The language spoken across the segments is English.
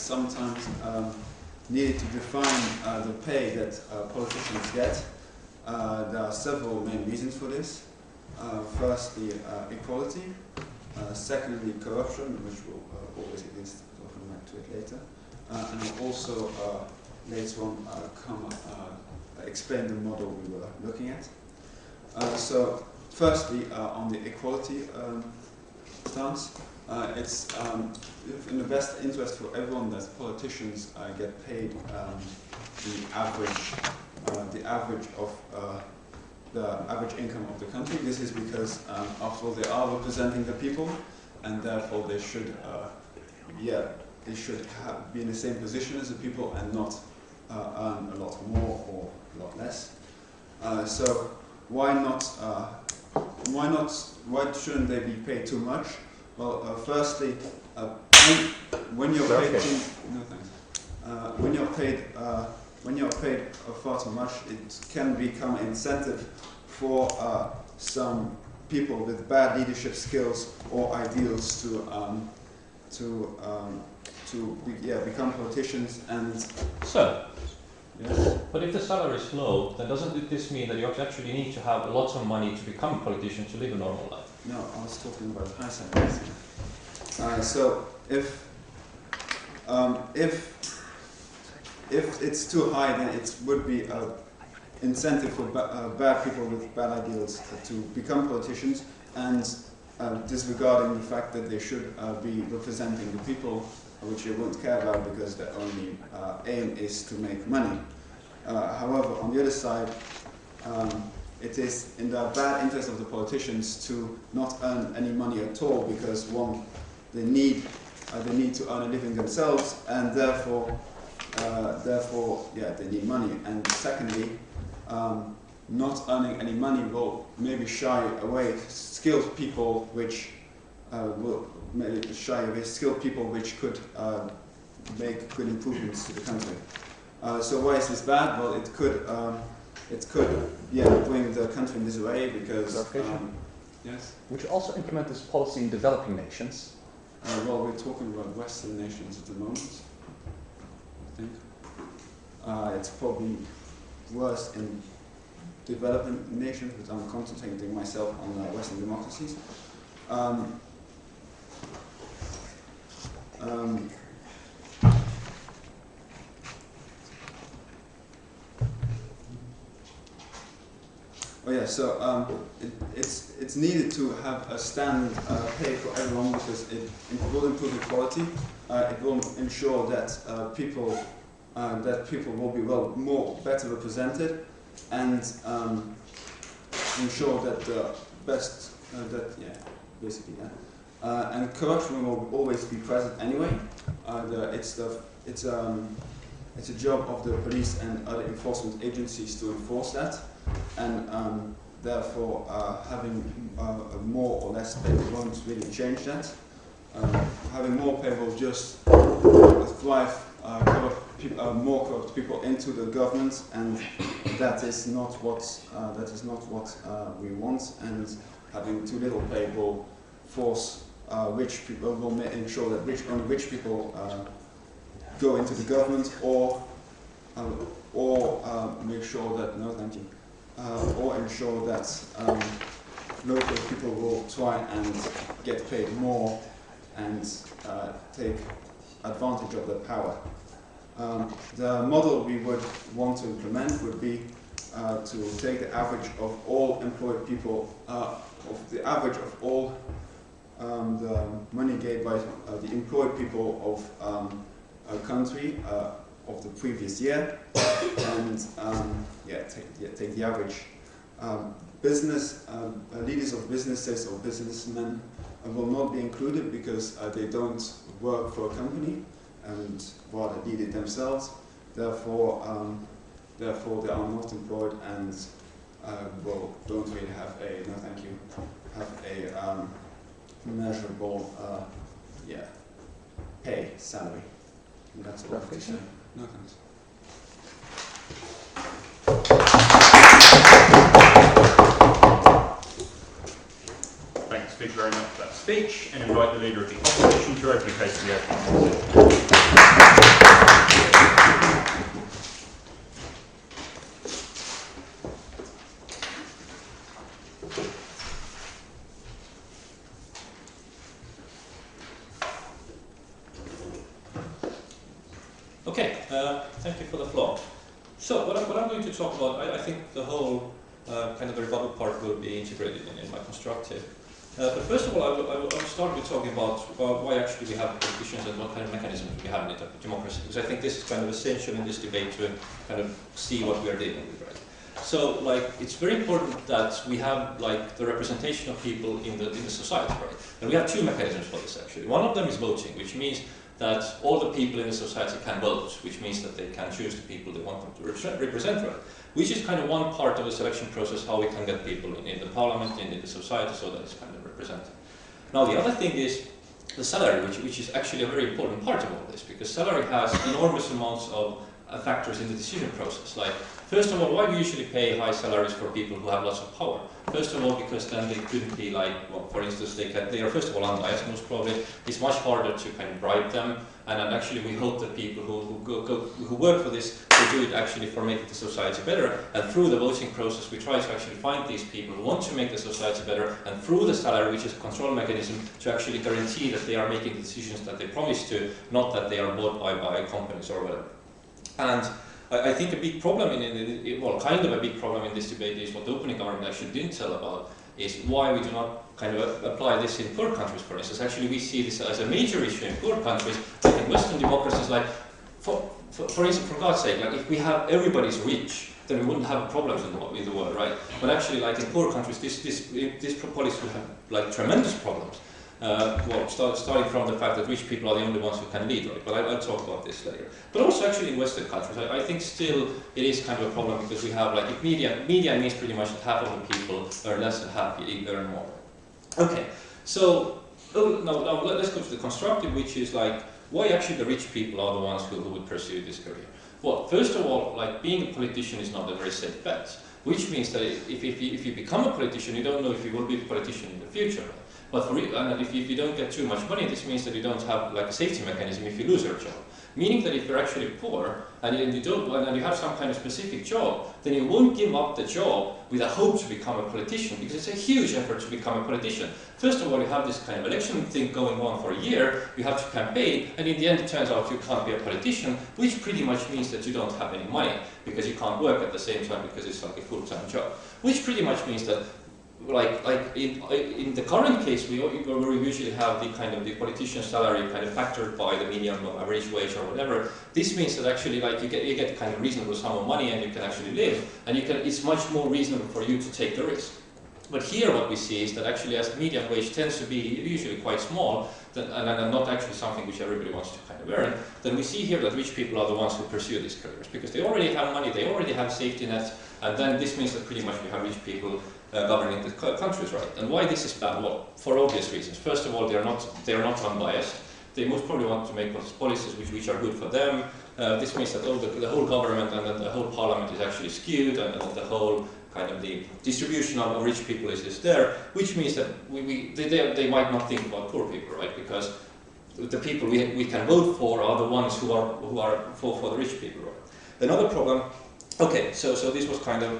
sometimes needed to define the pay that politicians get. There are several main reasons for this. Firstly, equality. Secondly, corruption, which will always exist. I'll come back to it later. And I'll also later on explain the model we were looking at. So, firstly, on the equality stance, it's in the best interest for everyone that politicians get paid the average income of the country. This is because, after all, they are representing the people, and therefore they should, be in the same position as the people and not earn a lot more or a lot less. So why shouldn't they be paid too much? Well, firstly, when you're paid when you're paid far too much, it can become an incentive for some people with bad leadership skills or ideals to become politicians. And so, yes. But if the salary is low, then doesn't this mean that you actually need to have lots of money to become a politician to live a normal life? No, I was talking about high salaries. So if it's too high, then it would be an incentive for bad people with bad ideals to become politicians, and disregarding the fact that they should be representing the people, which they won't care about because their only aim is to make money. However, on the other side, it is in the bad interest of the politicians to not earn any money at all, because one, they need to earn a living themselves, and therefore they need money. And secondly, not earning any money will maybe shy away skilled people, which could make good improvements to the country. So why is this bad? Well, it could bring the country in disarray because. Yes. Would you also implement this policy in developing nations? Well, we're talking about Western nations at the moment, I think. It's probably worse in developing nations, but I'm concentrating myself on Western democracies. It's needed to have a standard pay for everyone, because it will improve equality. It will ensure that people will be better represented, and ensure that the best and corruption will always be present anyway. It's a job of the police and other enforcement agencies to enforce that, and therefore having more or less pay won't really change that. Having more pay will just drive more corrupt people into the government, and that is not what we want. And having too little pay will force rich people, will ensure that only rich people go into the government, or make sure that or ensure that local people will try and get paid more and take advantage of their power. The model we would want to implement would be to take the average of all employed people, the money gained by the employed people of a country of the previous year, and take the average. Leaders of businesses or businessmen will not be included because they don't work for a company and rather lead it themselves. Therefore, they are not employed and don't really have a measurable salary. And that's all I have to say. No thanks. Thank the speaker very much for that speech, and invite the Leader of the Opposition to open the case of the opening. Okay, thank you for the floor. So what I'm going to talk about, I think the whole kind of the rebuttal part will be integrated in my constructive. But first of all, I will start with talking about why actually we have politicians and what kind of mechanisms we have in democracy, because I think this is kind of essential in this debate to kind of see what we are dealing with, right? So, like, it's very important that we have, like, the representation of people in the society, right? And we have two mechanisms for this, actually. One of them is voting, which means that all the people in the society can vote, which means that they can choose the people they want them to represent, right? Which is kind of one part of the selection process, how we can get people in the parliament, in the society, so that it's kind of represented. Now, the other thing is the salary, which is actually a very important part of all this, because salary has enormous amounts of factors in the decision process. Like, first of all, why do we usually pay high salaries for people who have lots of power? First of all, because then they couldn't be like, well, for instance, they are first of all unbiased, most probably. It's much harder to kind of bribe them, and actually we hope that people who work for this, they do it actually for making the society better. And through the voting process, we try to actually find these people who want to make the society better, and through the salary, which is a control mechanism, to actually guarantee that they are making the decisions that they promise to, not that they are bought by companies or whatever. And I think a big problem well, kind of a big problem in this debate is what the opening government actually didn't tell about, is why we do not kind of apply this in poor countries, for instance. Actually, we see this as a major issue in poor countries, like in Western democracies, like, for instance, for God's sake, like, if we have everybody's rich, then we wouldn't have problems in the world, right? But actually, like, in poor countries, this policy would have, like, tremendous problems. Well, starting from the fact that rich people are the only ones who can lead, right? But I'll talk about this later. But also actually in Western countries, I think still it is kind of a problem, because we have, like, if media means pretty much that half of the people earn less and half earn more. Okay, so now let's go to the constructive, which is like, why actually the rich people are the ones who would pursue this career? Well, first of all, like, being a politician is not a very safe bet, which means that if you become a politician, you don't know if you will be a politician in the future. But if you don't get too much money, this means that you don't have, like, a safety mechanism if you lose your job. Meaning that if you're actually poor and you have some kind of specific job, then you won't give up the job with a hope to become a politician, because it's a huge effort to become a politician. First of all, you have this kind of election thing going on for a year, you have to campaign, and in the end it turns out you can't be a politician, which pretty much means that you don't have any money, because you can't work at the same time, because it's like a full-time job. Which pretty much means that, like in the current case, we usually have the kind of the politician's salary kind of factored by the median average wage or whatever. This means that actually, like, you get kind of reasonable sum of money, and you can actually live, and it's much more reasonable for you to take the risk. But here what we see is that actually, as the median wage tends to be usually quite small, and not actually something which everybody wants to kind of earn, then we see here that rich people are the ones who pursue these careers, because they already have money, they already have safety nets, and then this means that pretty much we have rich people governing the countries, right? And why this is bad? Well, for obvious reasons. First of all, they are not unbiased. They most probably want to make policies which are good for them. This means that the whole government and the whole parliament is actually skewed, and the whole kind of the distribution of rich people is there, which means that they might not think about poor people, right? Because the people we can vote for are the ones who are for the rich people, right? Another problem. Okay, so this was kind of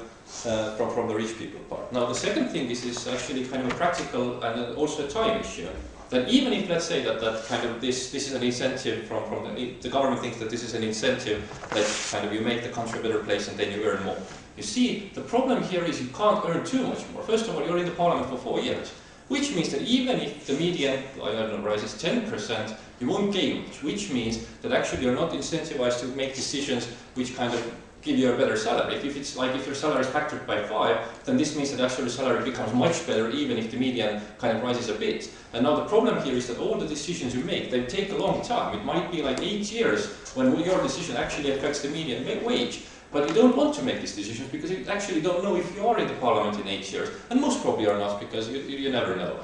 from the rich people part. Now the second thing is actually kind of a practical and also a time issue. That even if, let's say, that kind of this is an incentive from the government thinks that this is an incentive that kind of you make the country a better place and then you earn more. You see, the problem here is you can't earn too much more. First of all, you're in the parliament for 4 years, which means that even if the median, I don't know, rises 10%, you won't gain much, which means that actually you're not incentivized to make decisions which kind of give you a better salary. If it's like, if your salary is factored by 5, then this means that actually the salary becomes much better even if the median kind of rises a bit. And now the problem here is that all the decisions you make, they take a long time. It might be like 8 years when your decision actually affects the median wage. But you don't want to make these decisions because you actually don't know if you are in the parliament in 8 years. And most probably are not, because you never know.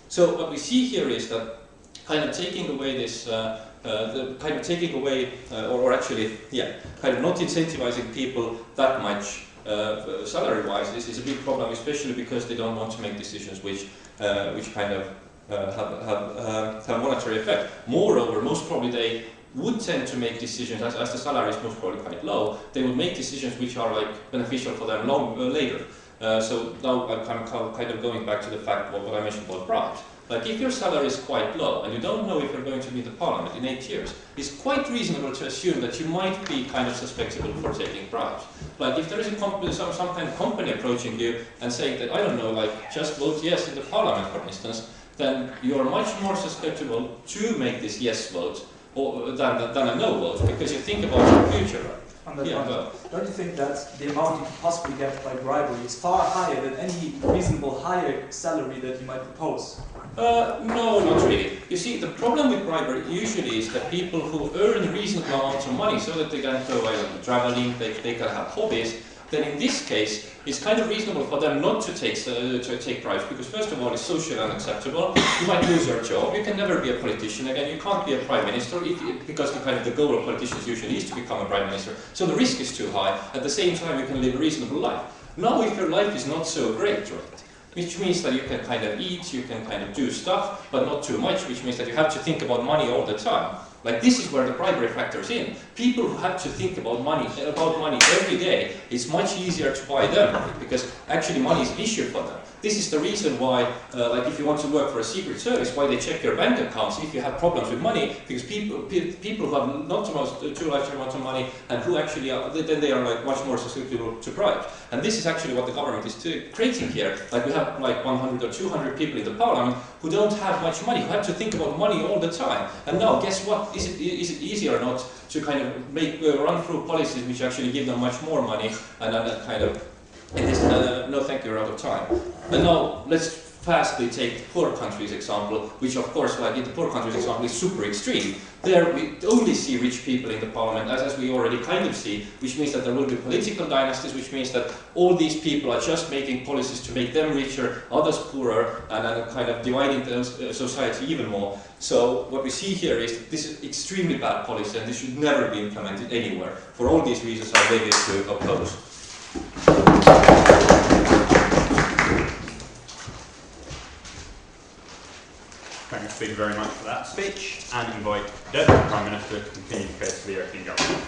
So what we see here is that kind of taking away this kind of taking away, or actually, yeah, kind of not incentivizing people that much salary-wise is a big problem, especially because they don't want to make decisions which kind of have monetary effect. Moreover, most probably they would tend to make decisions, as the salary is most probably quite low, they will make decisions which are like beneficial for them later. So now I'm kind of going back to the fact what I mentioned about bribes. Like if your salary is quite low and you don't know if you're going to be in the parliament in 8 years, it's quite reasonable to assume that you might be kind of susceptible for taking bribes. Like if there is a some kind of company approaching you and saying that, I don't know, like just vote yes in the parliament, for instance, then you're much more susceptible to make this yes vote than a no vote, because you think about your future. On that Yeah, point, don't you think that the amount you could possibly get by bribery is far higher than any reasonable higher salary that you might propose? No, not really. You see, the problem with bribery usually is that people who earn reasonable amounts of money so that they can go traveling, they can have hobbies, then in this case, it's kind of reasonable for them not to take bribes, because first of all, it's socially unacceptable. You might lose your job. You can never be a politician again. You can't be a prime minister because the goal of politicians usually is to become a prime minister. So the risk is too high. At the same time, you can live a reasonable life. Now, if your life is not so great, right? Which means that you can kind of eat, you can kind of do stuff, but not too much, which means that you have to think about money all the time. Like this is where the bribery factors in. People who have to think about money every day, it's much easier to buy them, because actually money is an issue for them. This is the reason why, like if you want to work for a secret service, why they check your bank accounts if you have problems with money, because people who have not too large amounts of money and who actually are, then they are like much more susceptible to bribes. And this is actually what the government is creating here. Like we have like 100 or 200 people in the parliament who don't have much money, who have to think about money all the time. And now, guess what? Is it easier or not to kind of run through policies which actually give them much more money and kind of. It is, no thank you, we're out of time. And now let's fastly take the poor countries example, which of course, like in the poor countries example, is super extreme. There we only see rich people in the parliament, as we already kind of see, which means that there will be political dynasties, which means that all these people are just making policies to make them richer, others poorer, and kind of dividing the society even more. So what we see here is that this is extremely bad policy, and this should never be implemented anywhere. For all these reasons, I beg you to oppose. Thank you, Speaker, very much for that speech, and invite Deputy Prime Minister to continue the case for the European Government.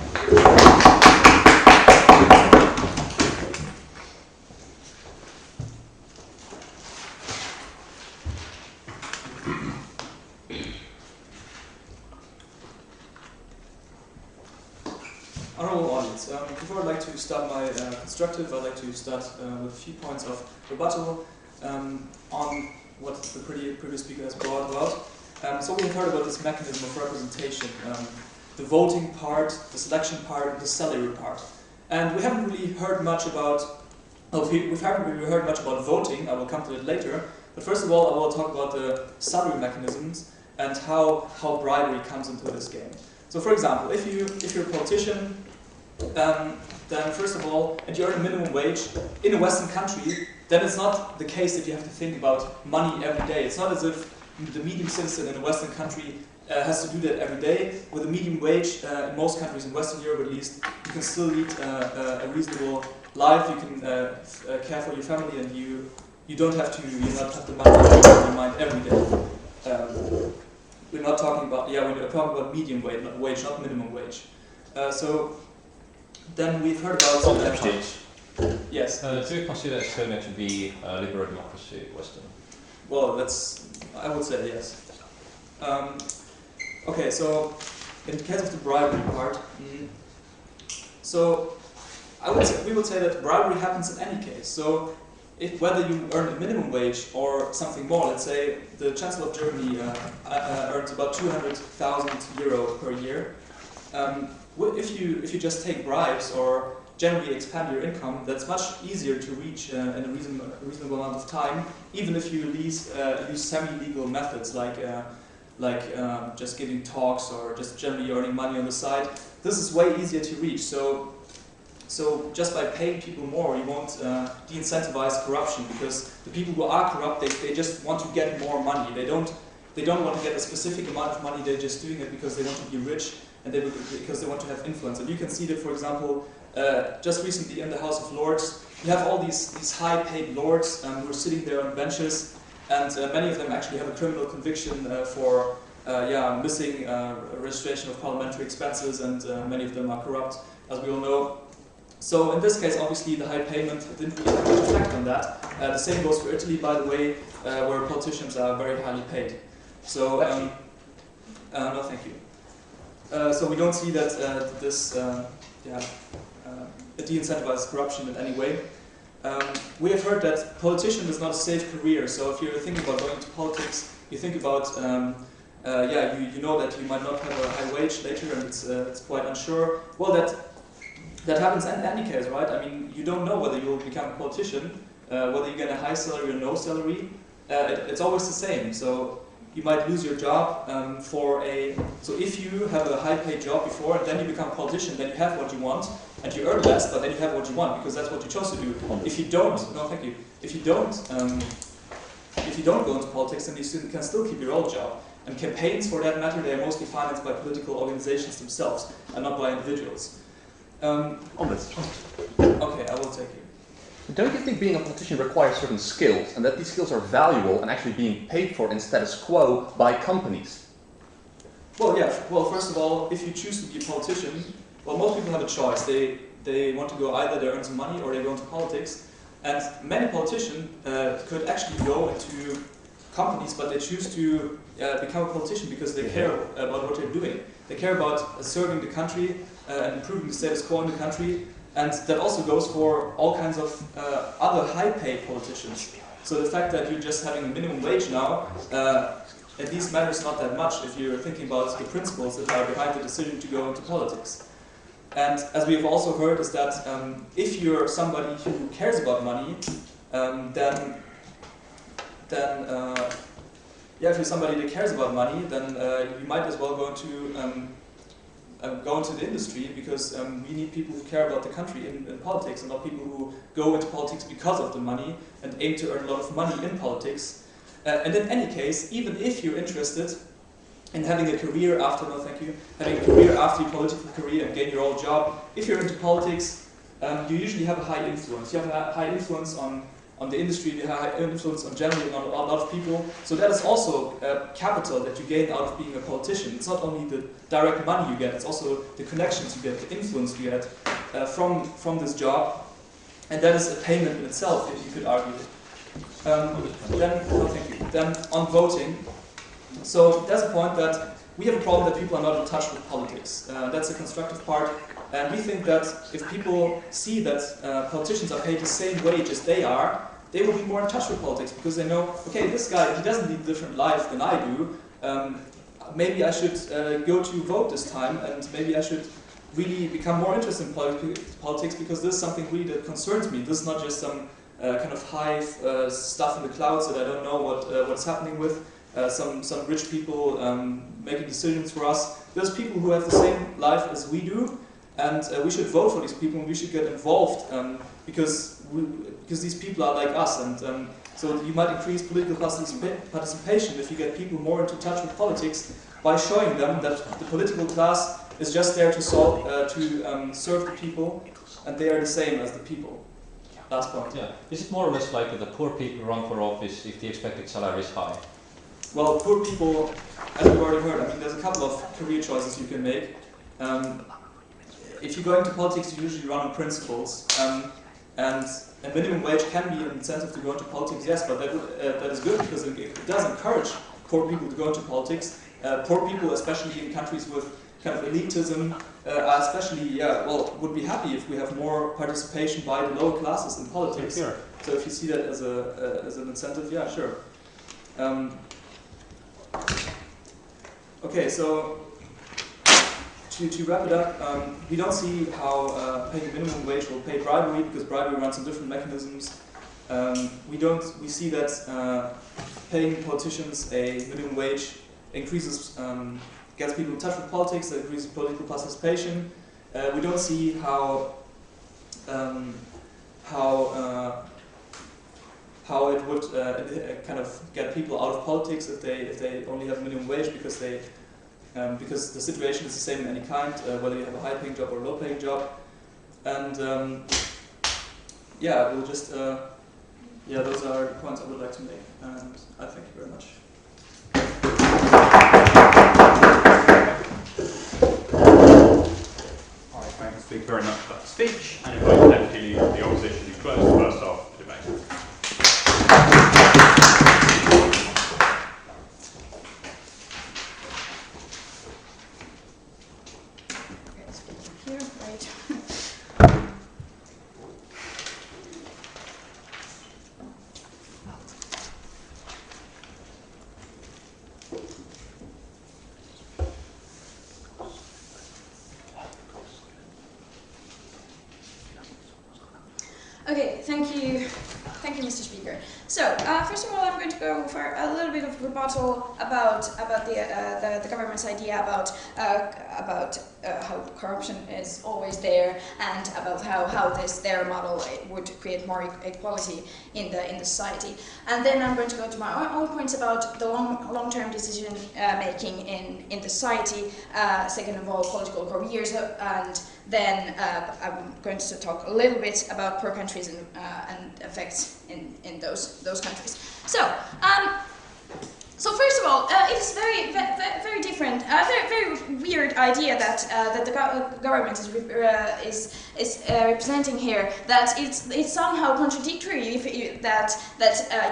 Honourable audience, before I'd like to start my constructive, I'd like to start with a few points of rebuttal on what the previous speaker has brought about. So we've heard about this mechanism of representation, the voting part, the selection part, and the salary part. And we haven't really heard much about, we haven't really heard much about voting. I will come to that later. But first of all, I will talk about the salary mechanisms and how bribery comes into this game. So for example, if you're a politician, then first of all, and you earn a minimum wage in a Western country, then it's not the case that you have to think about money every day. It's not as if the medium citizen in a Western country has to do that every day. With a medium wage, in most countries in Western Europe at least, you can still lead a reasonable life. You can care for your family, and you don't have to. You not have the money on your mind every day. We're not talking about we're talking about medium wage, not minimum wage. So then we've heard about. Yes. Do you consider Estonia to be a liberal democracy, Western? Well, I would say yes. Okay, so in the case of the bribery part, so we would say that bribery happens in any case. So whether you earn a minimum wage or something more, let's say the Chancellor of Germany earns about 200,000 euro per year. If you just take bribes or generally expand your income, that's much easier to reach in a reasonable amount of time, even if you use semi-legal methods like just giving talks or just generally earning money on the side. This is way easier to reach. So just by paying people more, you won't de-incentivize corruption, because the people who are corrupt, they just want to get more money. They don't want to get a specific amount of money. They're just doing it because they want to be rich and because they want to have influence. And you can see that, for example, just recently in the House of Lords, you have all these high-paid lords who are sitting there on benches, and many of them actually have a criminal conviction for missing registration of parliamentary expenses, and many of them are corrupt, as we all know. So in this case, obviously, the high payment didn't really have much effect on that. The same goes for Italy, by the way, where politicians are very highly paid. So, no, thank you. So we don't see that this de-incentivizes corruption in any way. We have heard that politician is not a safe career. So if you're thinking about going into politics, you think about, you know that you might not have a high wage later, and it's quite unsure. Well, that happens in any case, right? I mean, you don't know whether you'll become a politician, whether you get a high salary or no salary. It's always the same. So you might lose your job so if you have a high-paid job before and then you become a politician, then you have what you want and you earn less, but then you have what you want because that's what you chose to do. If you don't, no, thank you. If you don't go into politics, then you can still keep your old job. And campaigns, for that matter, they are mostly financed by political organizations themselves and not by individuals. Okay, I will take you. Don't you think being a politician requires certain skills, and that these skills are valuable and actually being paid for in status quo by companies? Well, yeah. Well, first of all, if you choose to be a politician, well, most people have a choice. They want to go either they earn some money or they go into politics. And many politicians could actually go into companies, but they choose to become a politician because they care about what they're doing. They care about serving the country and improving the status quo in the country. And that also goes for all kinds of other high-paid politicians. So the fact that you're just having a minimum wage now, at least matters not that much if you're thinking about the principles that are behind the decision to go into politics. And as we have also heard is that if you're somebody who cares about money, if you're somebody that cares about money, then you might as well go into the industry because we need people who care about the country in politics and not people who go into politics because of the money and aim to earn a lot of money in politics. And in any case, even if you're interested in having a career after, having a career after your political career and gain your old job, if you're into politics, you usually have a high influence. You have a high influence on the industry, you have a high influence on generally on a lot of people. So that is also capital that you gain out of being a politician. It's not only the direct money you get, it's also the connections you get, the influence you get from this job. And that is a payment in itself, if you could argue. Then on voting. So there's a point that we have a problem that people are not in touch with politics. That's the constructive part. And we think that if people see that politicians are paid the same wage as they are, they will be more in touch with politics because they know, okay, this guy, he doesn't lead a different life than I do. Maybe I should go to vote this time, and maybe I should really become more interested in politics because this is something really that concerns me. This is not just some kind of high stuff in the clouds that I don't know what's happening with. Some rich people making decisions for us. There's people who have the same life as we do, and we should vote for these people, and we should get involved because these people are like us, and so you might increase political participation if you get people more into touch with politics by showing them that the political class is just there to serve the people, and they are the same as the people. Last point. Yeah. Is it more or less like that the poor people run for office if the expected salary is high? Well, poor people, as we've already heard, I mean, there's a couple of career choices you can make. If you go into politics, you usually run on principles, and a minimum wage can be an incentive to go into politics, yes, but that is good because it does encourage poor people to go into politics. Poor people, especially in countries with kind of elitism, would be happy if we have more participation by the lower classes in politics. Sure. So if you see that as an incentive, yeah, sure. Okay, so to wrap it up, we don't see how paying a minimum wage will pay bribery because bribery runs on different mechanisms. We see that paying politicians a minimum wage increases, gets people in touch with politics, that increases political participation. We don't see how it would kind of get people out of politics if they only have a minimum wage because the situation is the same in any kind, whether you have a high-paying job or a low-paying job. And we'll just those are the points I would like to make. And I thank you very much. All right, thank you very much for that speech. And Thank you, Mr. Speaker. So, first of all, I'm going to go for a little bit of rebuttal about the government's idea about how corruption is always there, and about how their model would create more equality in the society. And then I'm going to go to my own points about the long-term decision making in the society. Second of all, political careers, and then I'm going to talk a little bit about poor countries and effects in those countries. So, first of all, it's very different, very weird idea that the government is representing here. That it's somehow contradictory if that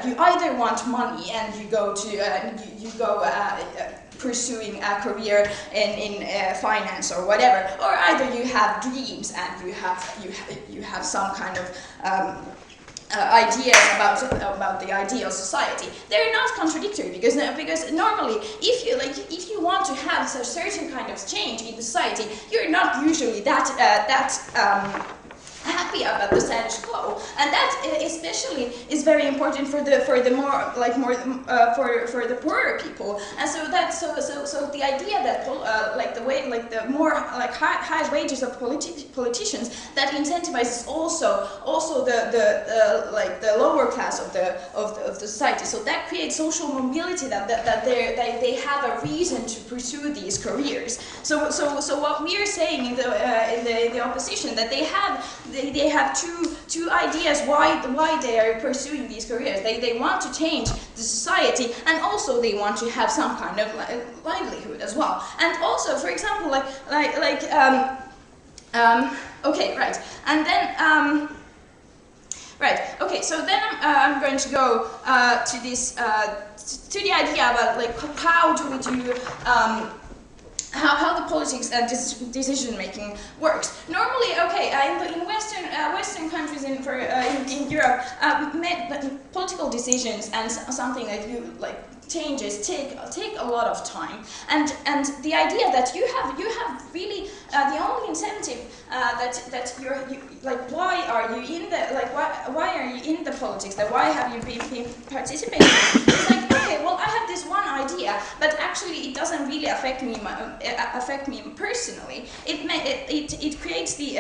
you either want money and you go pursuing a career in finance or whatever, or either you have dreams and you have some kind of ideas about the ideal society. They're not contradictory because normally if you want to have a certain kind of change in the society, you're not usually that happy about the status quo, and that especially is very important for the poorer people. And so the idea that the more high wages of politicians that incentivizes also the lower class of the society. So that creates social mobility that they have a reason to pursue these careers. So what we are saying in the opposition, that they have two ideas why they are pursuing these careers. They want to change the society, and also they want to have some kind of livelihood as well. And also, for example, okay, right, and then right, okay, so then I'm going to go to this to the idea about how do we do how the politics and decision making works. Normally, okay, in Western countries in Europe, political decisions and something that you changes take a lot of time, and the idea that you have really the only incentive that you why are you in the why are you in the politics, that why have you been participating? It's okay, well, I have this one idea, but actually it doesn't really affect me personally. It creates the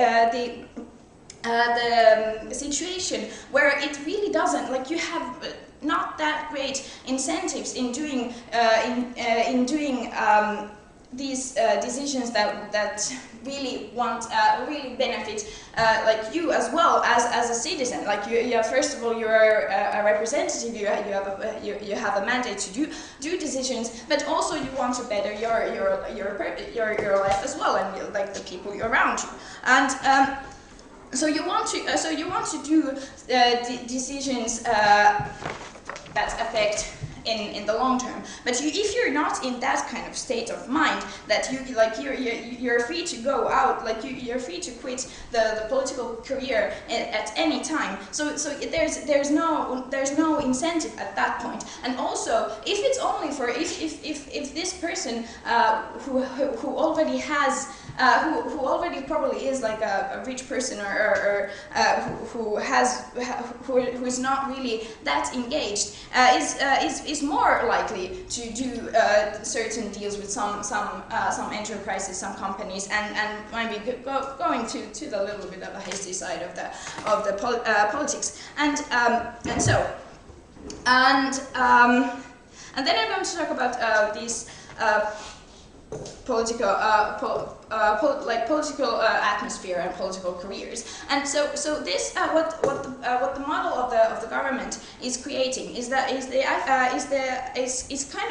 situation where it really doesn't, you have not that great incentives in doing these decisions that really really benefit you as well as a citizen. You have, first of all, you are a representative. You have a mandate to do decisions, but also you want to better your life as well, and the people around you. And so you want to do decisions that affect in the long term. But if you're not in that kind of state of mind, that you're free to go out, you're free to quit the political career at any time. So there's no incentive at that point. And also, if it's only for if this person who already has who already probably is a rich person or who is not really that engaged, is more likely to do certain deals with some enterprises, some companies, and maybe going to the little bit of a hasty side of the politics, and then I'm going to talk about these political atmosphere and political careers. And so this what the model of the government is creating is kind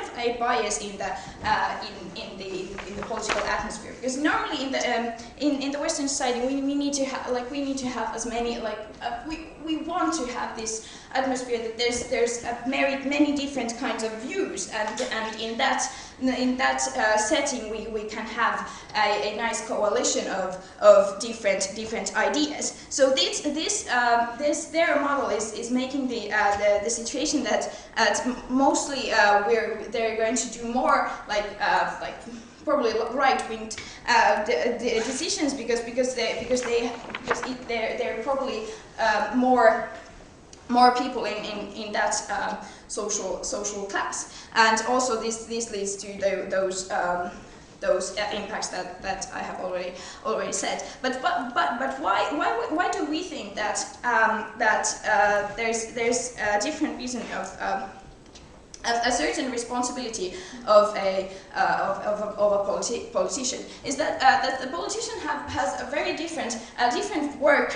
of a bias in the political atmosphere, because normally in the Western society we need to have as many we want to have this atmosphere that there's many different kinds of views, and in that setting we can have a nice coalition of different ideas. So this their model is making the situation that mostly they're going to do more probably right-wing decisions because they're probably more people in that social class, and also this leads to those impacts that I have already said. But why do we think that there's a different reason of a certain responsibility of a politician is that the politician has a very different work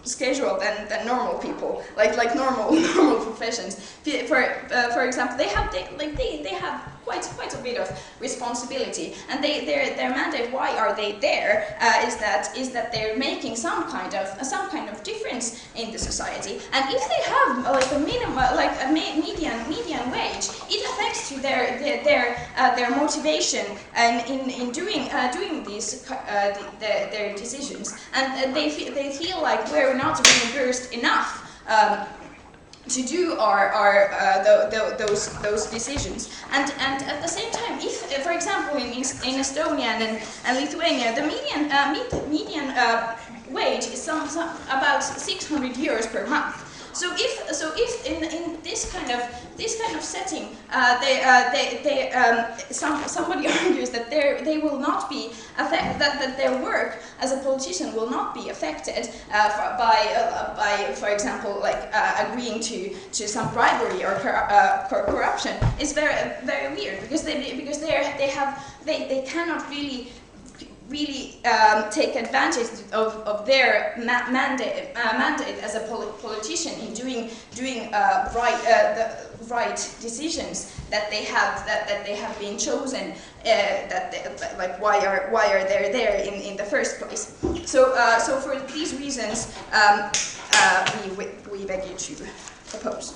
schedule than normal people, like normal professions. For example, they have quite a bit of responsibility, and their mandate. Why are they there? Is that they're making some kind of difference in the society, and if they have like a minimum, like a median wage, it affects to their motivation and in doing these their decisions, and they feel like we're not reimbursed enough to do those decisions, and at the same time, if for example in Estonia and Lithuania, the median wage is about 600 euros per month. So if in this kind of setting, somebody argues that they will not be affected, that their work as a politician will not be affected by for example, like agreeing to some bribery or corruption, is very weird, because they cannot really take advantage of their mandate as a politician in doing the right decisions that they have been chosen. Why are they there in the first place? So for these reasons, we beg you to oppose.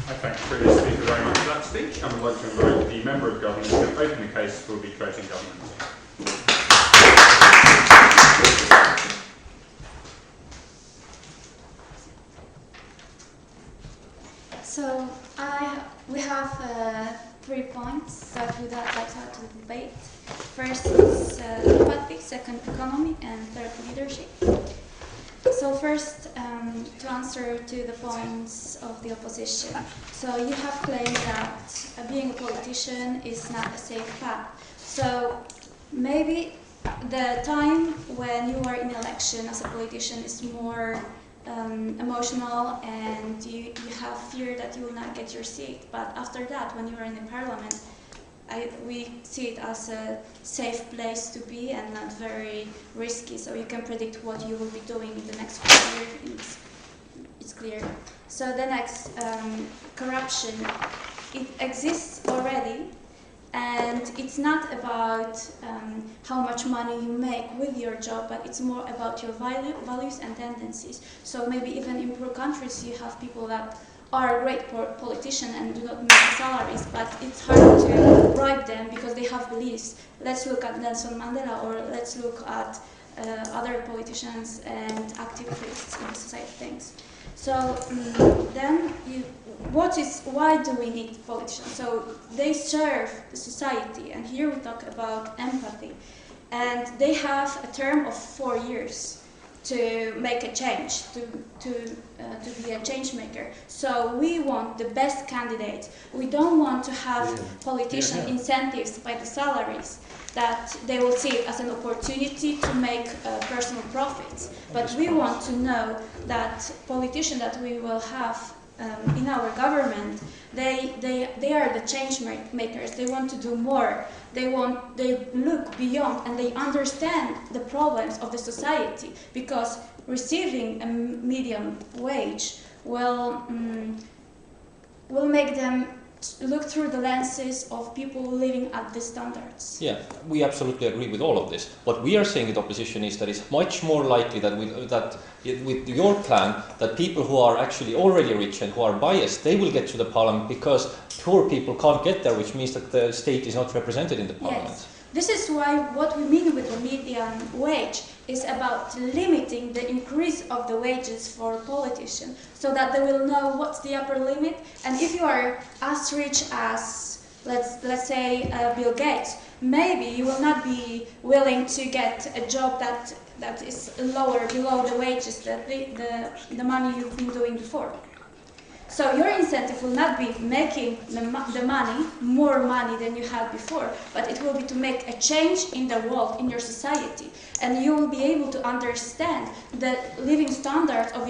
I thank the previous speaker very much for that speech, and would like to invite the Member of Government to open the case for arbitrating government. So we have 3 points that we would like to have to debate. First is empathy, second economy, and third leadership. So first, to answer to the points of the opposition. So you have claimed that being a politician is not a safe path. So maybe the time when you are in election as a politician is more emotional, and you have fear that you will not get your seat. But after that, when you are in the parliament, we see it as a safe place to be and not very risky, so you can predict what you will be doing in the next few years. It's clear. So the next, corruption. It exists already, and it's not about how much money you make with your job, but it's more about your values and tendencies. So maybe even in poor countries you have people that are a great politician and do not make salaries, but it's hard to bribe them because they have beliefs. Let's look at Nelson Mandela, or let's look at other politicians and activists in society things. So then, why do we need politicians? So they serve the society, and here we talk about empathy, and they have a term of 4 years to make a change, to be a change maker. So we want the best candidates. We don't want to have politician incentives by the salaries, that they will see it as an opportunity to make personal profits. But we want to know that politicians that we will have in our government, they are the change makers. They want to do more. They look beyond, and they understand the problems of the society, because receiving a medium wage will make them look through the lenses of people living at the standards. Yeah, we absolutely agree with all of this. What we are saying in opposition is that it's much more likely that with your plan, that people who are actually already rich and who are biased, they will get to the parliament, because poor people can't get there, which means that the state is not represented in the parliament. Yes. This is why what we mean with the median wage is about limiting the increase of the wages for politicians, so that they will know what's the upper limit. And if you are as rich as, let's say, Bill Gates, maybe you will not be willing to get a job that is lower, below the wages that the money you've been doing before. So your incentive will not be making the money, more money than you had before, but it will be to make a change in the world, in your society. And you will be able to understand the living standards of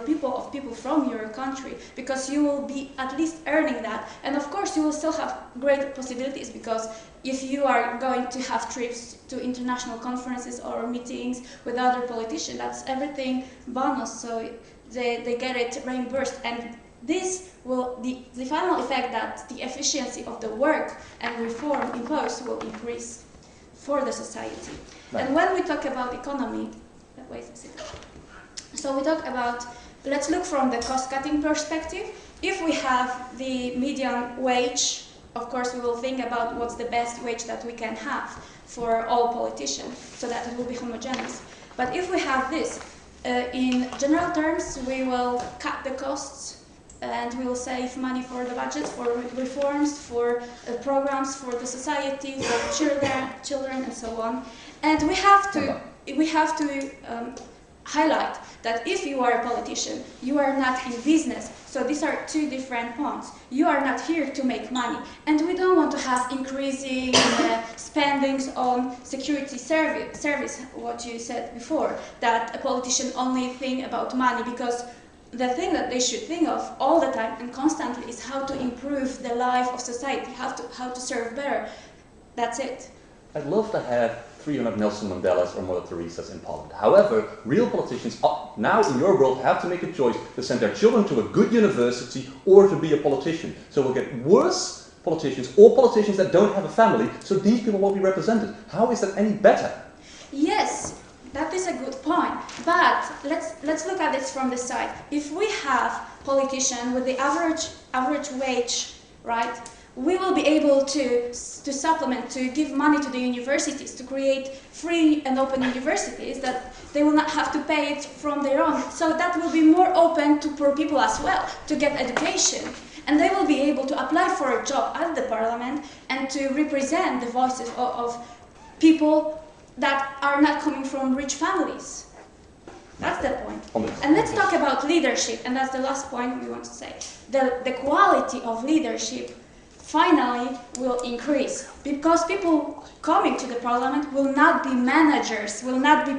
people from your country, because you will be at least earning that. And of course you will still have great possibilities, because if you are going to have trips to international conferences or meetings with other politicians, that's everything bonus, so they get it reimbursed. And this will, the final effect that the efficiency of the work and reform imposed will increase for the society. Right. And when we talk about economy, wait a second. So we talk about, let's look from the cost-cutting perspective. If we have the median wage, of course we will think about what's the best wage that we can have for all politicians, so that it will be homogeneous. But if we have this, in general terms, we will cut the costs, and we will save money for the budget, for reforms, for programs for the society, for children, and so on. And we have to highlight that if you are a politician, you are not in business. So these are two different points. You are not here to make money, and we don't want to have increasing spendings on security service. What you said before, that a politician only think about money, because the thing that they should think of all the time and constantly is how to improve the life of society, how to serve better. That's it. I'd love to have 300 Nelson Mandelas or Mother Teresas in Parliament. However, real politicians now in your world have to make a choice to send their children to a good university or to be a politician. So we'll get worse politicians, or politicians that don't have a family, so these people won't be represented. How is that any better? Yes, that is a good point. But let's look at it from the side. If we have politicians with the average wage, right, we will be able to supplement, to give money to the universities, to create free and open universities that they will not have to pay it from their own. So that will be more open to poor people as well, to get education. And they will be able to apply for a job at the parliament and to represent the voices of people that are not coming from rich families. That's the point. And let's talk about leadership, and that's the last point we want to say. The quality of leadership finally will increase, because people coming to the parliament will not be managers, will not be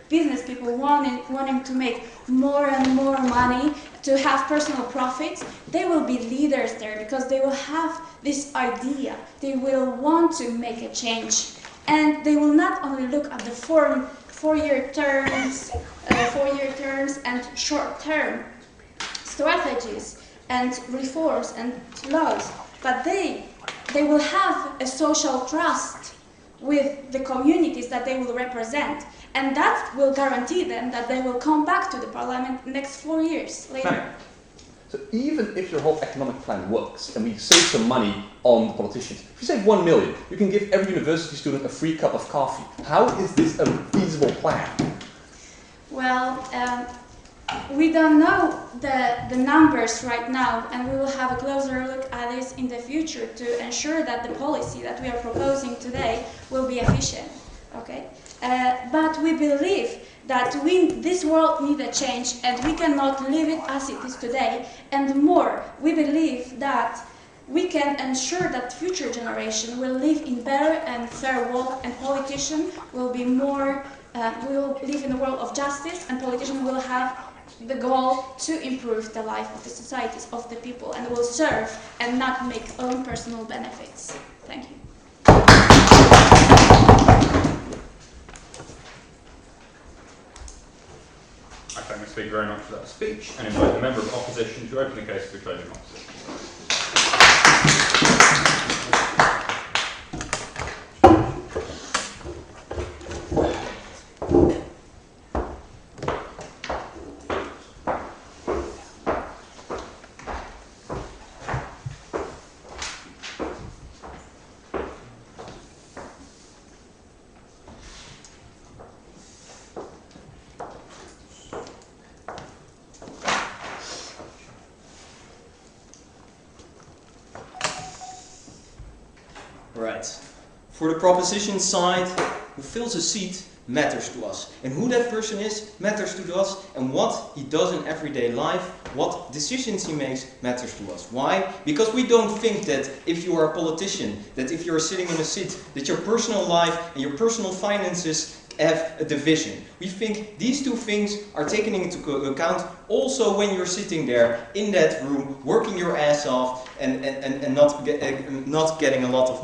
business people wanting to make more and more money, to have personal profits. They will be leaders there, because they will have this idea. They will want to make a change. And they will not only look at the four-year terms and short-term strategies and reforms and laws, but they will have a social trust with the communities that they will represent, and that will guarantee them that they will come back to the parliament next 4 years later. Right. So even if your whole economic plan works and we save some money on the politicians, if you save 1 million, you can give every university student a free cup of coffee. How is this a feasible plan? Well, we don't know the numbers right now, and we will have a closer look at this in the future to ensure that the policy that we are proposing today will be efficient. Okay? But we believe that this world needs a change, and we cannot leave it as it is today. And more, we believe that we can ensure that future generation will live in better and fair world, and politicians will be more, will live in a world of justice, and politicians will have the goal to improve the life of the societies, of the people, and will serve and not make own personal benefits. Thank you. I thank the speaker very much for that speech, and invite the member of opposition to open the case for closing opposition. Alright. For the proposition side, who fills a seat matters to us. And who that person is matters to us, and what he does in everyday life, what decisions he makes matters to us. Why? Because we don't think that if you are a politician, that if you're sitting in a seat, that your personal life and your personal finances have a division. We think these two things are taken into account also when you're sitting there in that room, working your ass off and not getting a lot of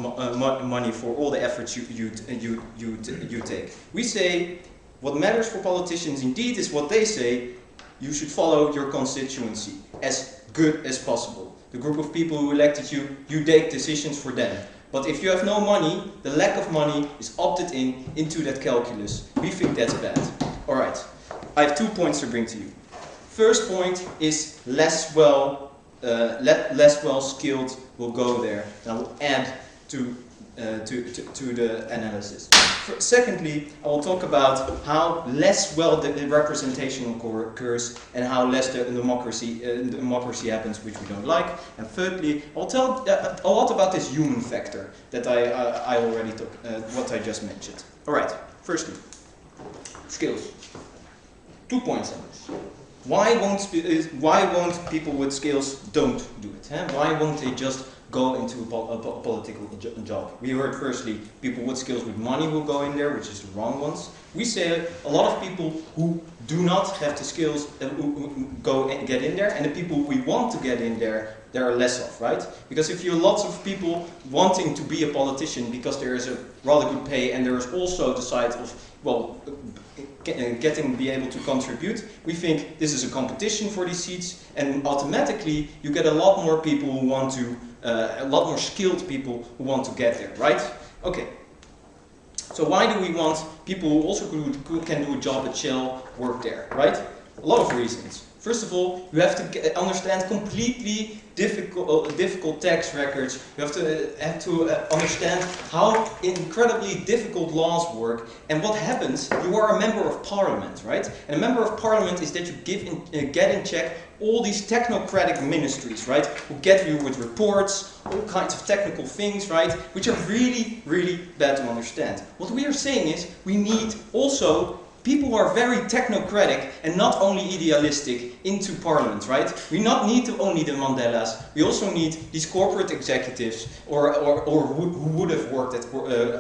money for all the efforts you take. We say what matters for politicians indeed is what they say. You should follow your constituency as good as possible. The group of people who elected you, you take decisions for them. But if you have no money, the lack of money is opted into that calculus. We think that's bad. Alright, I have 2 points to bring to you. First point is less well skilled will go there. And I will add to the analysis. Secondly, I will talk about how less well the representation occurs and how less the democracy happens, which we don't like. And thirdly, I'll tell a lot about this human factor that I already took, what I just mentioned. All right. Firstly, skills. 2 points on this. Why won't people with skills don't do it? Huh? Why won't they just go into a political job? We heard firstly, people with skills with money will go in there, which is the wrong ones. We say a lot of people who do not have the skills who go and get in there, and the people we want to get in there are less of, right? Because if you have lots of people wanting to be a politician because there is a rather good pay and there is also the side of, well, be able to contribute, we think this is a competition for these seats, and automatically you get a lot more people who want to, a lot more skilled people who want to get there, right? Okay. So why do we want people who also can do a job at Shell work there, right? A lot of reasons. First of all, you have to understand completely difficult tax records. You have to understand how incredibly difficult laws work and what happens. You are a member of parliament, right? And a member of parliament is that you get in check all these technocratic ministries, right? Who get you with reports, all kinds of technical things, right? Which are really, really bad to understand. What we are saying is we need also people who are very technocratic and not only idealistic into parliament, right? We not need only the Mandelas, we also need these corporate executives or who would have worked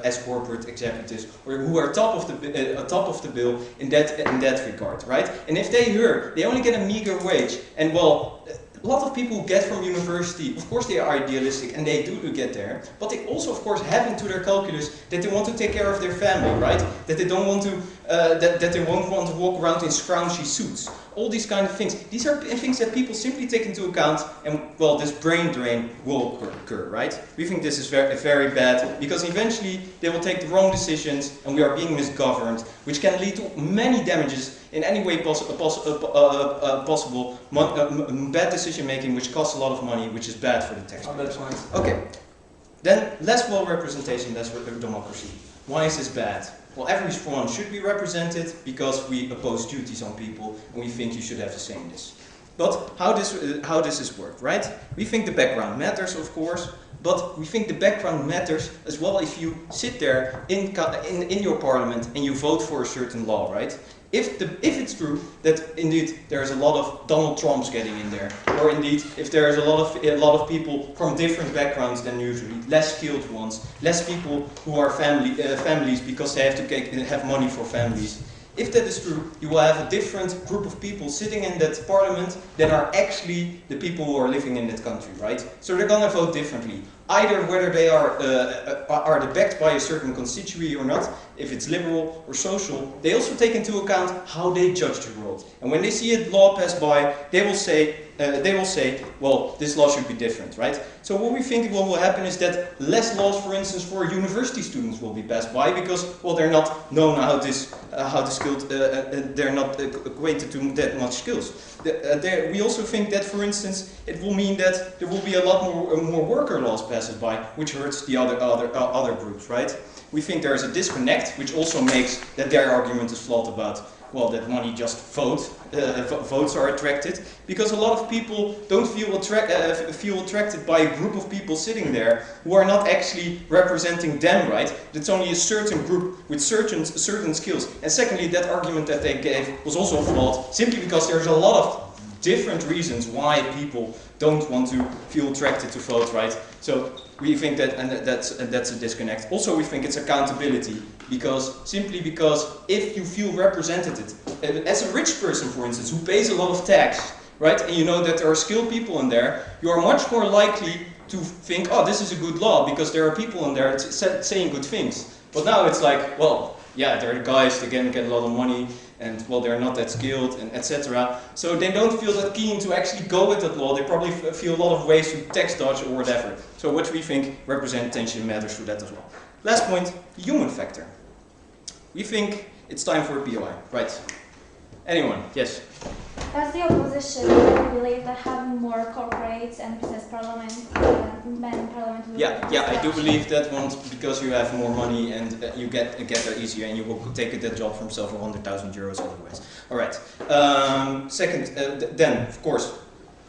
as corporate executives or who are top of the bill in that regard, right? And if they hear they only get a meager wage, and well, a lot of people get from university, of course they are idealistic and they do get there, but they also of course have into their calculus that they want to take care of their family, right? That they don't want to, that they won't want to walk around in scroungy suits. All these kind of things. These are things that people simply take into account, and well, this brain drain will occur, right? We think this is very, very bad, because eventually they will take the wrong decisions and we are being misgoverned, which can lead to many damages in any way possible, bad decision making, which costs a lot of money, which is bad for the taxpayers. Okay, then less well representation, less democracy. Why is this bad? Well, everyone should be represented because we oppose duties on people and we think you should have the sameness. But how this is worked, right? We think the background matters, of course, but we think the background matters as well if you sit there in your parliament and you vote for a certain law, right? If it's true that indeed there is a lot of Donald Trumps getting in there, or indeed if there is a lot of people from different backgrounds than usually, less skilled ones, less people who are families because they have to have money for families. If that is true, you will have a different group of people sitting in that parliament than are actually the people who are living in that country, right? So they're gonna vote differently. Either whether they are backed by a certain constituency or not, if it's liberal or social, they also take into account how they judge the world. And when they see a law pass by, they will say, well, this law should be different, right? So what we think will happen is that less laws, for instance, for university students will be passed by because, well, they're not known how skilled, they're not acquainted to that much skills. We also think that, for instance, it will mean that there will be a lot more worker laws passed by, which hurts the other groups, right? We think there is a disconnect, which also makes that their argument is flawed about well, that money just votes are attracted, because a lot of people don't feel attracted by a group of people sitting there who are not actually representing them, right? It's only a certain group with certain skills. And secondly, that argument that they gave was also flawed, simply because there's a lot of different reasons why people don't want to feel attracted to vote, right? So we think that, and that's a disconnect. Also, we think it's accountability, simply because if you feel represented, as a rich person, for instance, who pays a lot of tax, right, and you know that there are skilled people in there, you are much more likely to think, oh, this is a good law, because there are people in there saying good things. But now it's like, well, yeah, there are guys that get a lot of money, and well, they're not that skilled, and etc. So they don't feel that keen to actually go with that law. They probably feel a lot of ways to tax dodge or whatever. So what we think representation matters for that as well. Last point, human factor. We think it's time for a POI, right? Anyone? Yes? As the opposition, I believe that having more corporates and business parliament, men parliament will Yeah, I do believe that one, because you have more money and you get there easier, and you will take that job from yourself for 100,000 euros otherwise. All right. Second, then, of course,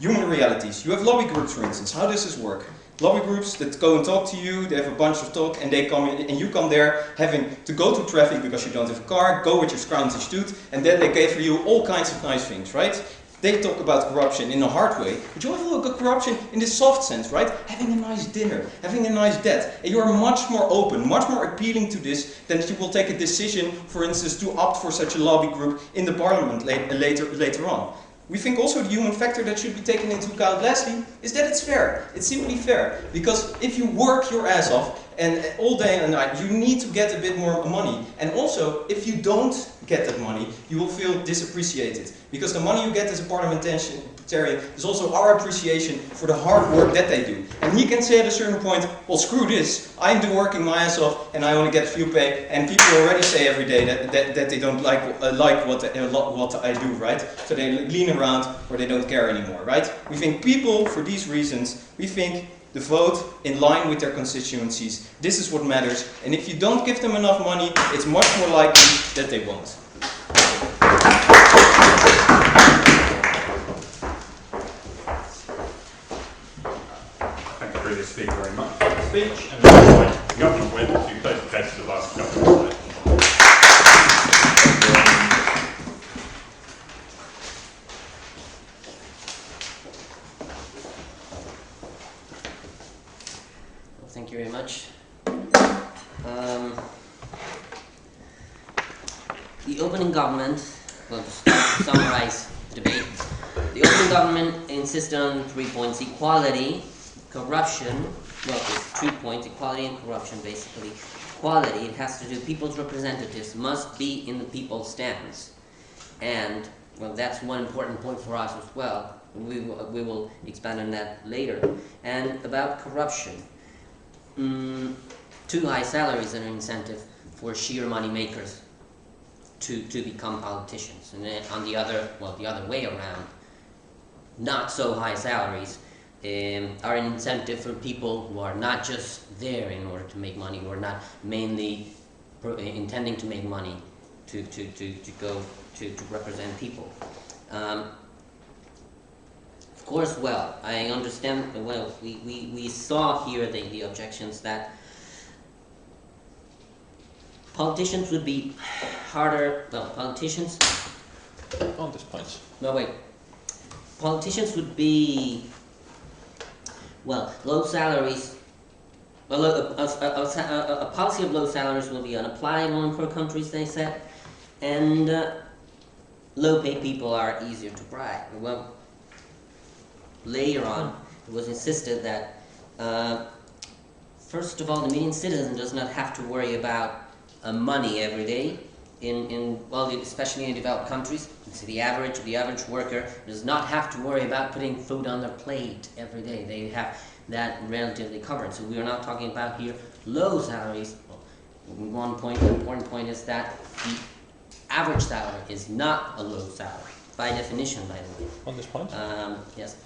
human realities. You have lobby groups, for instance. How does this work? Lobby groups that go and talk to you, they have a bunch of talk, and they come in, and you come there having to go to traffic because you don't have a car, go with your scroungy stoot, and then they give you all kinds of nice things, right? They talk about corruption in a hard way, but you also look at corruption in the soft sense, right? Having a nice dinner, having a nice debt, and you are much more open, much more appealing to this than you will take a decision, for instance, to opt for such a lobby group in the parliament later on. We think also the human factor that should be taken into account lastly is that it's fair. It's simply fair. Because if you work your ass off and all day and night, you need to get a bit more money. And also, if you don't get that money, you will feel disappreciated. Because the money you get as a parliamentarian is also our appreciation for the hard work that they do. And he can say at a certain point, well, screw this, I'm working my ass off and I only get a few pay. And people already say every day that they don't like what I do, right? So they lean around or they don't care anymore, right? We think people, for these reasons, we think the vote in line with their constituencies. This is what matters. And if you don't give them enough money, it's much more likely that they won't. Thank you, previous speaker, very much for the speech. And now I'd like Governor Wynne to close the test of the last government. Thank you very much. The opening government, well, to summarize the debate, the opening government insisted on 3 points: equality, corruption, well, it's 3 points, equality and corruption basically. Equality, it has to do, people's representatives must be in the people's stands. And, well, that's one important point for us as well. We will expand on that later. And about corruption. Too high salaries are an incentive for sheer money makers to become politicians, and then on the other way around, not so high salaries are an incentive for people who are not just there in order to make money, who are not mainly intending to make money to go to represent people. Of course, well, I understand, well, we saw here the objections that politicians would be harder, well, politicians... On this point. No, wait. Politicians would be, well, low salaries, well, a policy of low salaries will be unapplicable in poor countries, they said, and low-paid people are easier to bribe. Well, later on, it was insisted that, first of all, the median citizen does not have to worry about money every day. Well, especially in developed countries, so the average worker does not have to worry about putting food on their plate every day. They have that relatively covered. So we are not talking about here low salaries. Well, important point is that the average salary is not a low salary, by definition, by the way. On this point? Yes.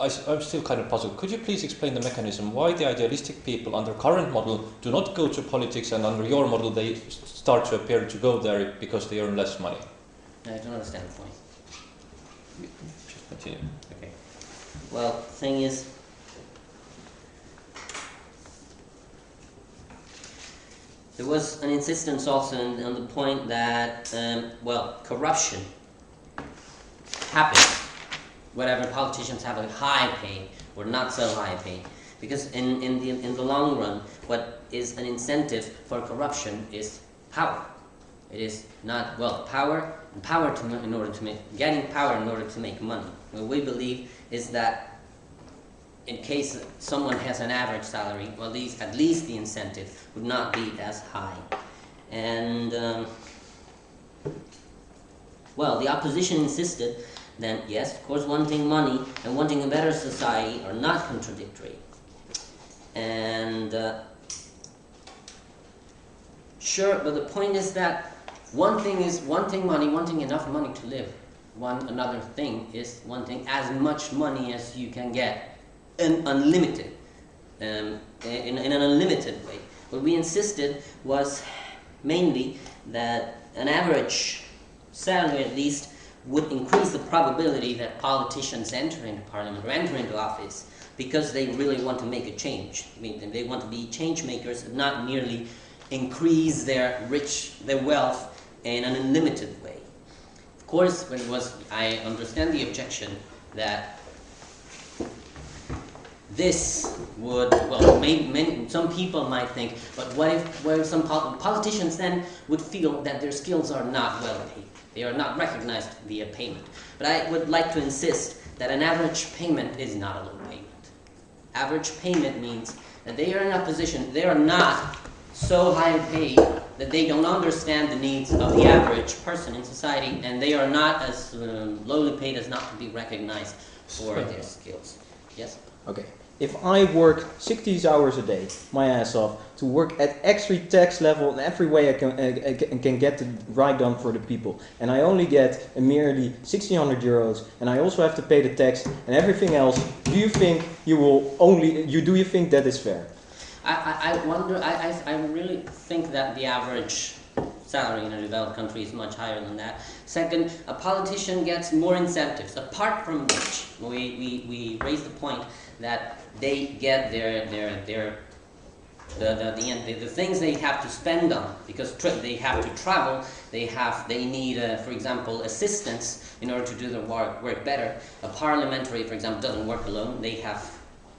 I'm still kind of puzzled. Could you please explain the mechanism why the idealistic people under current model do not go to politics, and under your model they start to appear to go there because they earn less money? I don't understand the point. Just continue. Okay. Well, the thing is, there was an insistence also on the point that, well, corruption happens whether politicians have a high pay or not so high pay. Because in the long run, what is an incentive for corruption is power. It is not, well, power in order to make, getting power in order to make money. What we believe is that in case someone has an average salary, well, at least the incentive would not be as high. And, well, the opposition insisted that, yes, of course, wanting money and wanting a better society are not contradictory. And, sure, but the point is that one thing is wanting money, wanting enough money to live. Another thing is wanting as much money as you can get, unlimited, in an unlimited way. What we insisted was mainly that an average salary, at least, would increase the probability that politicians enter into parliament or enter into office because they really want to make a change. I mean, they want to be change makers and not merely increase their wealth in an unlimited way. Of course, I understand the objection that this would, well, some people might think, but what if some politicians then would feel that their skills are not well paid? They are not recognized via payment. But I would like to insist that an average payment is not a low payment. Average payment means that they are in a position, they are not so high paid that they don't understand the needs of the average person in society, and they are not as lowly paid as not to be recognized for their skills. Yes? Okay. If I work 60 hours a day, my ass off, to work at extra tax level in every way I can get the right done for the people, and I only get a merely 1,600 euros, and I also have to pay the tax and everything else, do you think do you think that is fair? I wonder, I really think that the average salary in a developed country is much higher than that. Second, a politician gets more incentives, apart from which we raise the point that they get the things they have to spend on, because they have to travel, they need, for example, assistance in order to do their work better. A parliamentary, for example, doesn't work alone. They have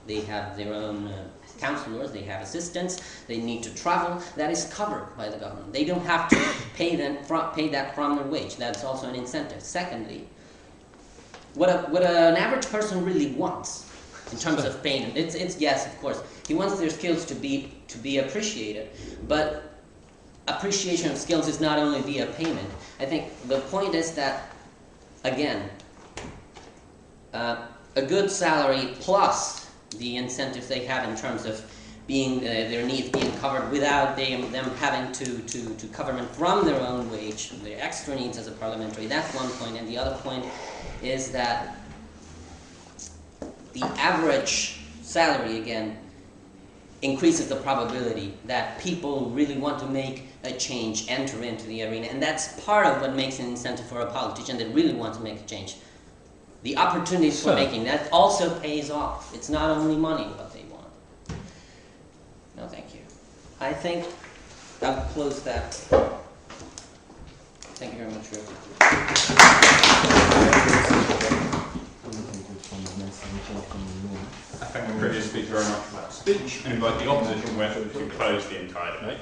their own councillors, they have assistants, they need to travel. That is covered by the government. They don't have to pay that from their wage. That's also an incentive. Secondly, what an average person really wants in terms of payment, it's yes, of course, he wants their skills to be appreciated, but appreciation of skills is not only via payment. I think the point is that, again, a good salary plus the incentives they have in terms of their needs being covered without them having to cover them from their own wage, their extra needs as a parliamentary. That's one point. And the other point is that the average salary, again, increases the probability that people really want to make a change, enter into the arena. And that's part of what makes an incentive for a politician that really wants to make a change. The opportunities for making that also pays off. It's not only money what they want. No, thank you. I think I'll close that. Thank you very much for your I thank the previous speaker very much for that speech and invite the opposition whip to close the entire debate.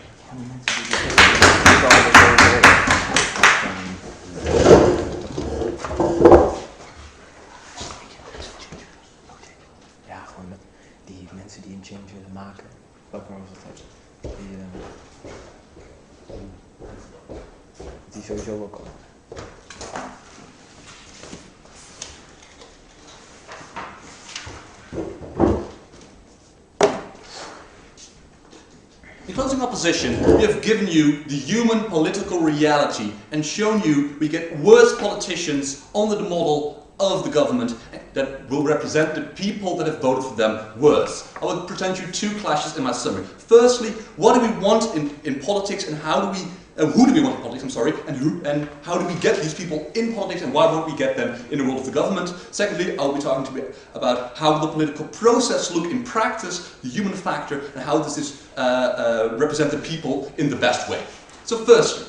Ja, gewoon met die mensen die een change willen maken. Welke was dat? Die sowieso ook al. In closing opposition, we have given you the human political reality and shown you we get worse politicians under the model of the government that will represent the people that have voted for them worse. I will present you two clashes in my summary. Firstly, what do we want in politics and how do we who do we want in politics, I'm sorry, and how do we get these people in politics, and why won't we get them in the world of the government? Secondly, I'll be talking to you about how the political process look in practice, the human factor, and how does this represent the people in the best way. So firstly,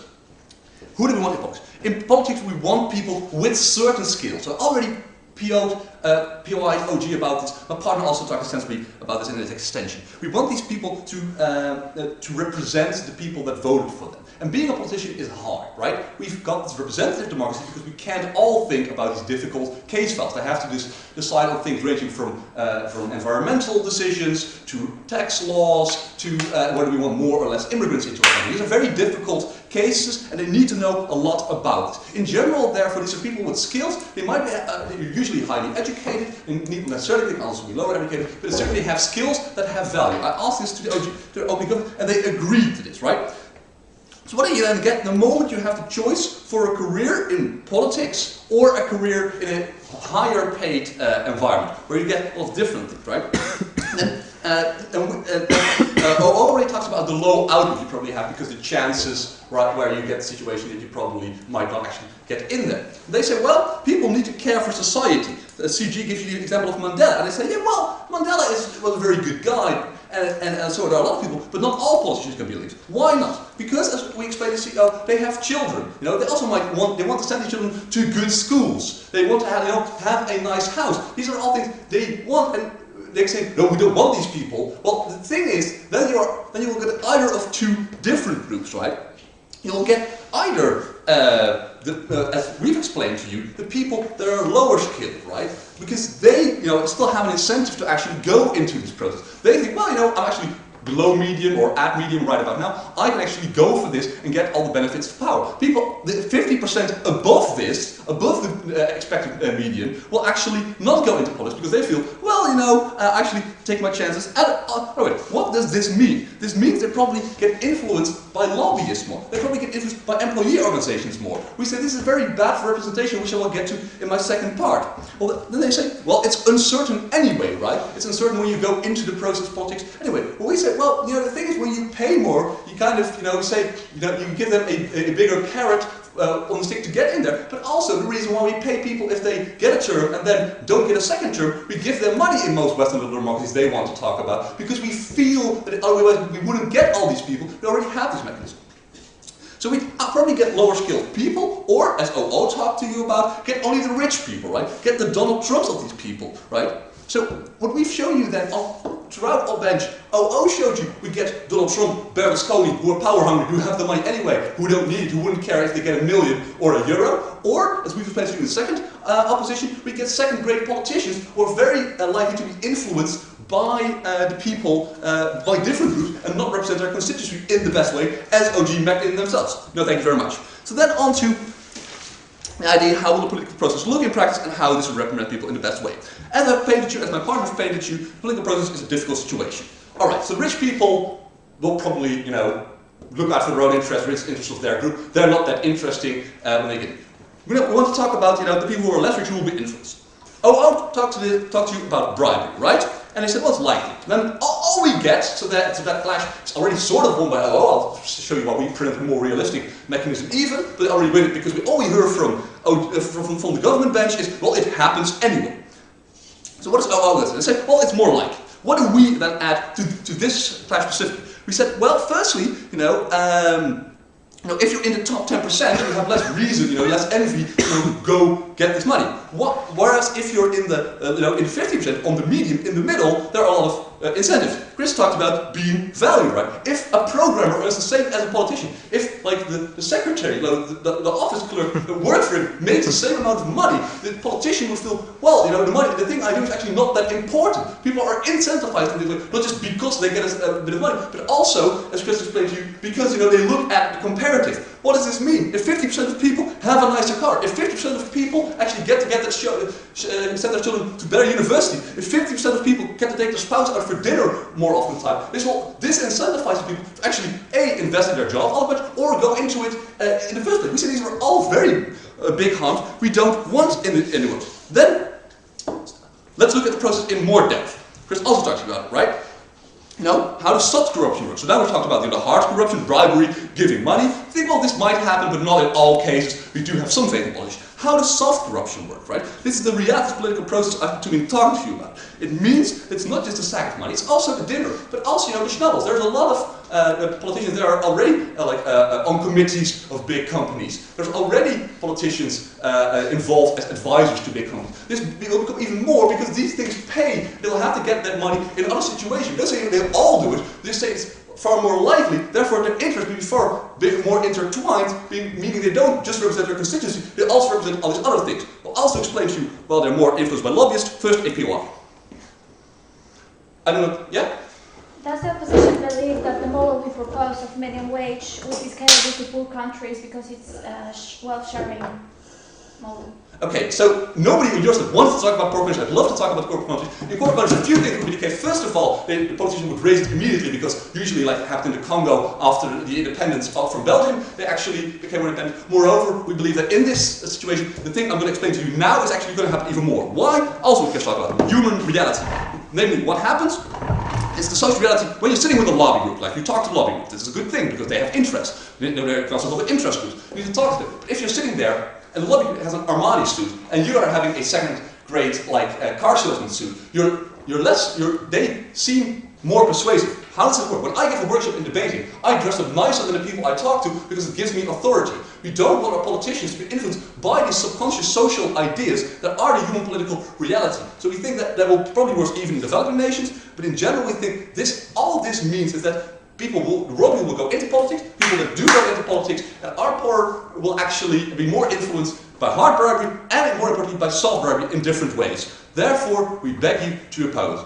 who do we want in politics? In politics, we want people with certain skills. So I already PO'd OG about this. My partner also talked extensively about this in his extension. We want these people to represent the people that voted for them. And being a politician is hard, right? We've got this representative democracy because we can't all think about these difficult case files. They have to decide on things ranging from environmental decisions to tax laws to whether we want more or less immigrants into our country. These are very difficult cases, and they need to know a lot about it. In general, therefore, these are people with skills. They might be usually highly educated, and not necessarily, they can also be lower educated, but they certainly have skills that have value. I asked this to the OG government, and they agreed to this, right? So what do you then get the moment you have the choice for a career in politics or a career in a higher paid environment, where you get a lot of different things, right? Already talks about the low output you probably have because the chances, right, where you get a situation that you probably might not actually get in there. They say, well, people need to care for society. CG gives you the example of Mandela, and they say, yeah, well, Mandela was a very good guy, and so there are a lot of people, but not all politicians can be leaders. Why not? Because, as we explained to CEO, they have children. You know, they also might want to send their children to good schools. They want to have a nice house. These are all things they want, and they say, no, we don't want these people. Well, the thing is, then you will get either of two different groups, right? You'll get either, as we've explained to you, the people that are lower skilled, right? Because they, still have an incentive to actually go into this process. They think, well, I'm actually below medium or at medium right about now. I can actually go for this and get all the benefits of power. People, 50% above this, above the expected median, will actually not go into politics because they feel, well, actually take my chances. What does this mean? This means they probably get influenced by lobbyists more. They probably get influenced by employee organizations more. We say this is very bad for representation, which I will get to in my second part. Well, then they say, well, it's uncertain anyway, right? It's uncertain when you go into the process of politics anyway. Well, we say, well, the thing is, when you pay more, you kind of, say, you give them a bigger carrot on the stick to get in there. But also, the reason why we pay people if they get a term and then don't get a second term, we give them money in most Western liberal democracies they want to talk about, because we feel that otherwise we wouldn't get all these people. We already have this mechanism. So we probably get lower skilled people, or, as OO talked to you about, get only the rich people, right? Get the Donald Trumps of these people, right? So what we've shown you then, throughout our bench, OO showed you we get Donald Trump, Berlusconi, who are power hungry, who have the money anyway, who don't need it, who wouldn't care if they get $1 million or €1. Or, as we've explained to you in the second opposition, we get second-grade politicians who are very likely to be influenced by the people, by different groups, and not represent our constituency in the best way, as OG met in themselves. No, thank you very much. So then on to the idea how will the political process look in practice and how this will represent people in the best way. As I've painted you, as my partner has painted you, the political process is a difficult situation. Alright, so rich people will probably, look out for their own interests, rich interests of their group. They're not that interesting when they get in. We want to talk about, the people who are less rich who will be influenced. I'll talk to you about bribery, right? And they said, well, it's likely. Then all we get, so that clash is already sort of won by I'll show you why we print a more realistic mechanism even, but they already win it because all we hear from the government bench is, well, it happens anyway. So what does OO do? They say, well, it's more likely. What do we then add to this clash specifically? We said, well, firstly, if you're in the top 10%, you have less reason, less envy to go get this money. Whereas if you're in the, in 50%, on the medium, in the middle, there are a lot of incentives. Chris talked about being valued, right? If a programmer is the same as a politician, if like the secretary, the office clerk that works for him makes the same amount of money, the politician will feel, well, the thing I do is actually not that important. People are incentivized in this way, not just because they get a bit of money, but also, as Chris explained to you, because they look at the comparative. What does this mean? If 50% of people have a nicer car, if 50% of people actually get to send their children to better university, if 50% of people get to take their spouse out for dinner more often than time, this will disincentivize people to actually invest in their job all much, or go into it in the first place. We say these are all very big harms we don't want in the world. Then let's look at the process in more depth. Chris also talks about it, right? No, how does soft corruption work? So now we've talked about the hard corruption, bribery, giving money. You think, well, this might happen, but not in all cases. We do have some faith in politics. How does soft corruption work, right? This is the reality political process I've been talking to you about. It means it's not just a sack of money, it's also the dinner, but also, the schnabels. There's a lot of politicians that are already on committees of big companies. There's already politicians involved as advisors to big companies. This will become even more because these things pay. They'll have to get that money in other situations. They don't say they'll all do it. They say it's far more likely, therefore their interests will be far more intertwined, meaning they don't just represent their constituency, they also represent all these other things. I'll also explain to you, well, they're more influenced by lobbyists. First, APOR. I don't know, yeah? Does the opposition believe that the model we propose of minimum wage would be scalable to poor countries because it's a wealth-sharing model? Okay, so nobody in Europe wants to talk about poor countries. I'd love to talk about poor countries. In poor countries, a few things would be the case. First of all, the politician would raise it immediately because usually, like happened in the Congo after the independence from Belgium, they actually became more independent. Moreover, we believe that in this situation, the thing I'm going to explain to you now is actually going to happen even more. Why? Also, we can talk about human reality. Namely, what happens? It's the social reality when you're sitting with a lobby group, like you talk to lobby groups. This is a good thing because they have interest. They're also called interest groups. You need to talk to them. If you're sitting there and the lobby group has an Armani suit and you are having a second-grade car salesman suit, they seem more persuasive. How does it work? When I give a workshop in debating, I dress up nicer than the people I talk to because it gives me authority. We don't want our politicians to be influenced by these subconscious social ideas that are the human political reality. So we think that will probably work even in developing nations, but in general we think all this means is that the raw people will go into politics, people that do go into politics, and our poor will actually be more influenced by hard bribery and, more importantly, by soft bribery in different ways. Therefore, we beg you to oppose.